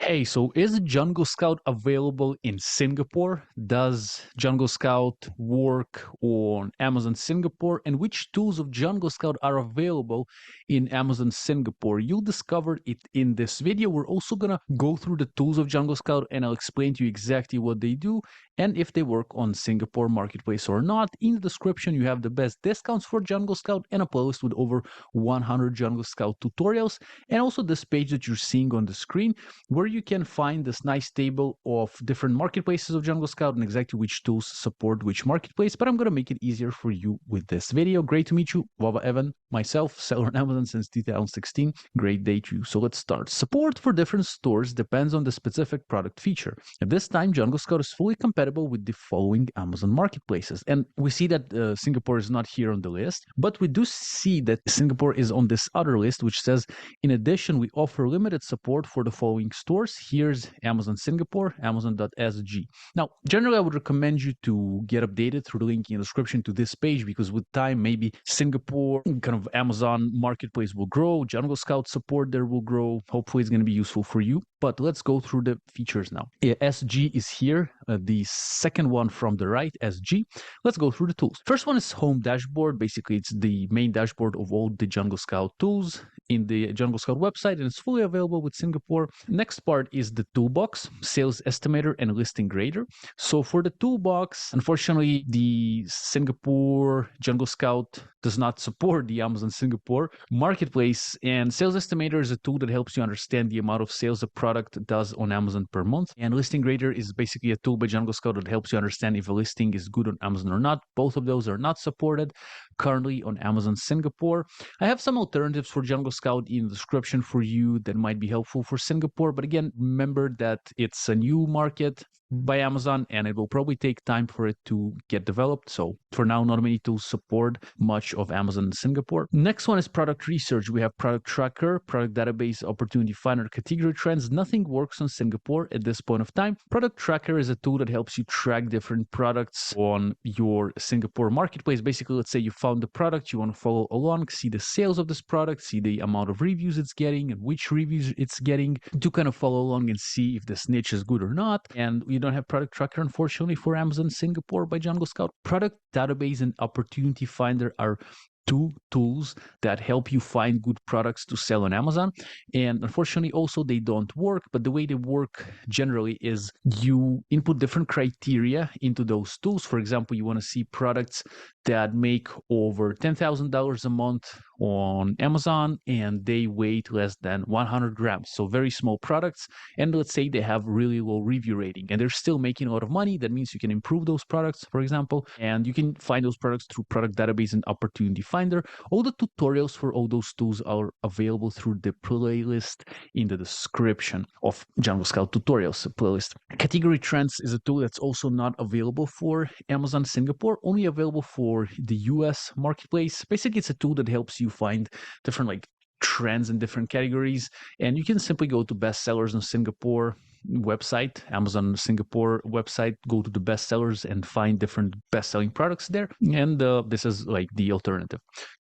Hey, so is Jungle Scout available in Singapore? Does Jungle Scout work on Amazon Singapore? And which tools of Jungle Scout are available in Amazon Singapore? You'll discover it in this video. We're also gonna go through the tools of Jungle Scout and I'll explain to you exactly what they do and if they work on Singapore Marketplace or not. In the description, you have the best discounts for Jungle Scout and a playlist with over 100 Jungle Scout tutorials, and also this page that you're seeing on the screen where you can find this nice table of different marketplaces of Jungle Scout and exactly which tools support which marketplace. But I'm going to make it easier for you with this video. Great to meet you, Wawa Evan, myself, seller on Amazon since 2016. Great day to you. So let's start. Support for different stores depends on the specific product feature. At this time, Jungle Scout is fully compatible with the following Amazon marketplaces. And we see that Singapore is not here on the list, but we do see that Singapore is on this other list, which says, in addition, we offer limited support for the following stores. Here's Amazon Singapore, Amazon.sg. Now, generally, I would recommend you to get updated through the link in the description to this page, because with time, maybe Singapore, kind of Amazon marketplace will grow, Jungle Scout support there will grow. Hopefully, it's going to be useful for you. But let's go through the features now. SG is here, the second one from the right, SG. Let's go through the tools. First one is Home Dashboard. Basically, it's the main dashboard of all the Jungle Scout tools in the Jungle Scout website, and it's fully available with Singapore. Next part is the toolbox, sales estimator, and listing grader. So for the toolbox, unfortunately, the Singapore Jungle Scout does not support the Amazon Singapore marketplace, and sales estimator is a tool that helps you understand the amount of sales a product does on Amazon per month. And listing grader is basically a tool by Jungle Scout that helps you understand if a listing is good on Amazon or not. Both of those are not supported currently on Amazon Singapore. I have some alternatives for Jungle Scout in the description for you that might be helpful for Singapore. But again, remember that it's a new market by Amazon and it will probably take time for it to get developed. So for now, not many tools support much of Amazon Singapore. Next one is product research. We have product tracker, product database, opportunity finder, category trends. Nothing works on Singapore at this point of time. Product tracker is a tool that helps you track different products on your Singapore marketplace. Basically, let's say you found the product, you want to follow along, see the sales of this product, see the amount of reviews it's getting and which reviews it's getting, to kind of follow along and see if this niche is good or not. And you don't have product tracker, unfortunately, for Amazon Singapore by Jungle Scout. Product database and opportunity finder are two tools that help you find good products to sell on Amazon. And unfortunately, also they don't work, but the way they work generally is you input different criteria into those tools. For example, you want to see products that make over $10,000 a month on Amazon and they weigh less than 100 grams. So very small products. And let's say they have really low review rating and they're still making a lot of money. That means you can improve those products, for example, and you can find those products through product database and opportunity finder. All the tutorials for all those tools are available through the playlist in the description of Jungle Scout tutorials playlist. Category trends is a tool that's also not available for Amazon Singapore, only available for the US marketplace. Basically, it's a tool that helps you find different trends in different categories, and you can simply go to bestsellers in Singapore website, Amazon Singapore website, go to the bestsellers and find different best-selling products there. And this is like the alternative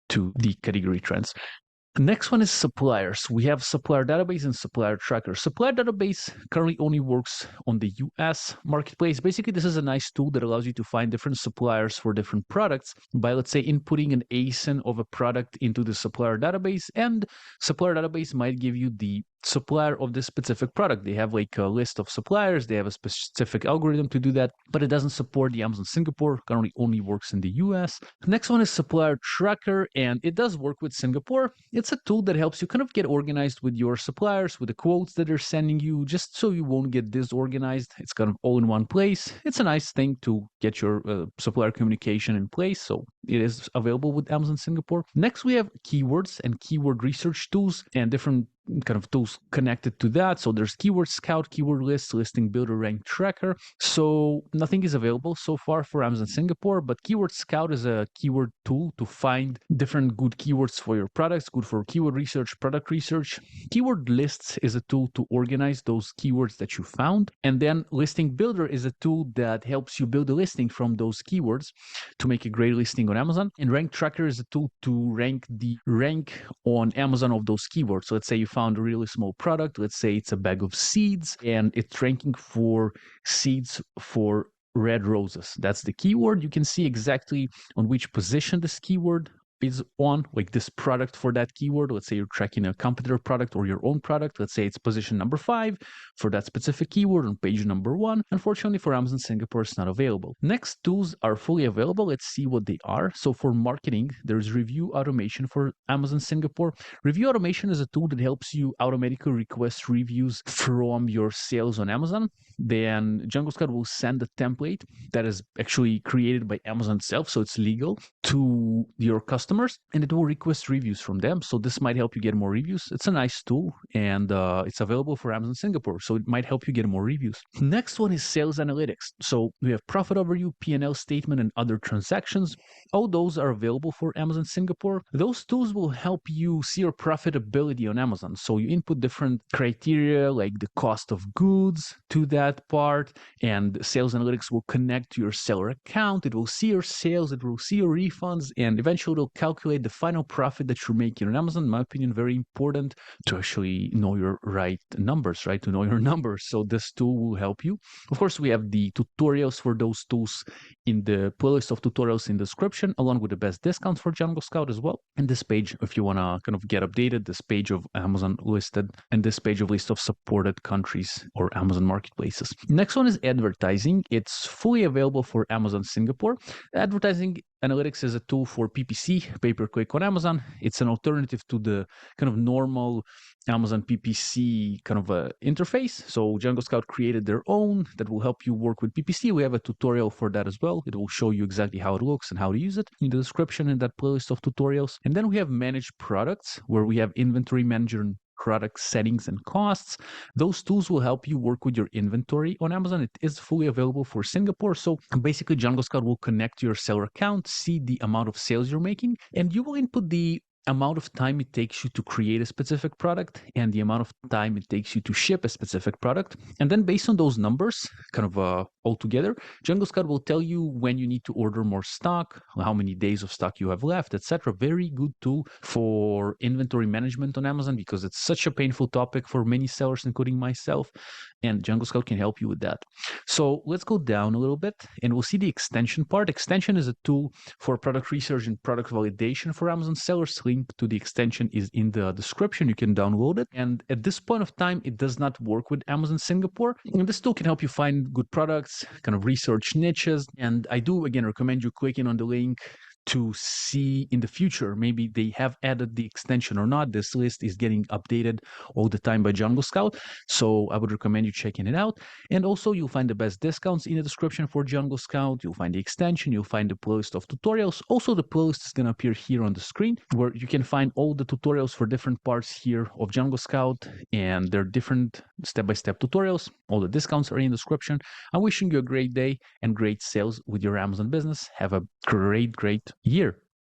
to the category trends. Next one is suppliers. We have supplier database and supplier tracker. Supplier database currently only works on the US marketplace. Basically, this is a nice tool that allows you to find different suppliers for different products by, let's say, inputting an ASIN of a product into the supplier database, and supplier database might give you the supplier of this specific product. They have like a list of suppliers. They have a specific algorithm to do that, but it doesn't support the Amazon Singapore. Currently only works in the US. Next one is supplier tracker, and it does work with Singapore. It's a tool that helps you kind of get organized with your suppliers, with the quotes that they're sending you, just so you won't get disorganized. It's kind of all in one place. It's a nice thing to get your supplier communication in place. So it is available with Amazon Singapore. Next, we have keywords and keyword research tools and different kind of tools connected to that. So there's keyword scout, keyword list, listing builder, rank tracker. So nothing is available so far for Amazon Singapore, but keyword scout is a keyword tool to find different good keywords for your products, good for keyword research, product research. Keyword lists is a tool to organize those keywords that you found. And then listing builder is a tool that helps you build a listing from those keywords to make a great listing on Amazon. And rank tracker is a tool to rank on Amazon of those keywords. So let's say you found a really small product. Let's say it's a bag of seeds and it's ranking for seeds for red roses. That's the keyword. You can see exactly on which position this keyword is on, like this product for that keyword. Let's say you're tracking a competitor product or your own product. Let's say it's position number 5 for that specific keyword on page number 1. Unfortunately, for Amazon Singapore, it's not available. Next tools are fully available. Let's see what they are. So for marketing, there's review automation for Amazon Singapore. Review automation is a tool that helps you automatically request reviews from your sales on Amazon. Then Jungle Scout will send a template that is actually created by Amazon itself, so it's legal, to your customers, and it will request reviews from them. So this might help you get more reviews. It's a nice tool, and it's available for Amazon Singapore, so it might help you get more reviews. Next one is sales analytics. So we have profit overview, P&L statement, and other transactions. All those are available for Amazon Singapore. Those tools will help you see your profitability on Amazon. So you input different criteria like the cost of goods to that part, and sales analytics will connect to your seller account. It will see your sales, it will see your refunds, and eventually it'll calculate the final profit that you're making on Amazon. In my opinion, very important to actually know your right numbers, right? To know your numbers. So this tool will help you. Of course, we have the tutorials for those tools in the playlist of tutorials in the description, along with the best discounts for Jungle Scout as well. And this page, if you want to kind of get updated, this page of Amazon listed, and this page of list of supported countries or Amazon marketplaces. Next one is advertising. It's fully available for Amazon Singapore. Advertising analytics is a tool for PPC, pay-per-click on Amazon. It's an alternative to the kind of normal Amazon PPC kind of interface. So Jungle Scout created their own that will help you work with PPC. We have a tutorial for that as well. It will show you exactly how it looks and how to use it in the description in that playlist of tutorials. And then we have managed products, where we have inventory manager and product settings and costs. Those tools will help you work with your inventory on Amazon. It is fully available for Singapore. So basically, Jungle Scout will connect to your seller account, see the amount of sales you're making, and you will input the amount of time it takes you to create a specific product and the amount of time it takes you to ship a specific product. And then based on those numbers, kind of all together, Jungle Scout will tell you when you need to order more stock, how many days of stock you have left, etc. Very good tool for inventory management on Amazon, because it's such a painful topic for many sellers, including myself, and Jungle Scout can help you with that. So let's go down a little bit and we'll see the extension part. Extension is a tool for product research and product validation for Amazon sellers. Link to the extension is in the description. You can download it. And at this point of time, it does not work with Amazon Singapore. And this tool can help you find good products, kind of research niches. And I do, again, recommend you clicking on the link to see in the future, maybe they have added the extension or not. This list is getting updated all the time by Jungle Scout, so I would recommend you checking it out. And also, you'll find the best discounts in the description for Jungle Scout. You'll find the extension, you'll find the playlist of tutorials. Also, the playlist is going to appear here on the screen, where you can find all the tutorials for different parts here of Jungle Scout, and they're different step-by-step tutorials. All the discounts are in the description. I'm wishing you a great day and great sales with your Amazon business. Have a great year.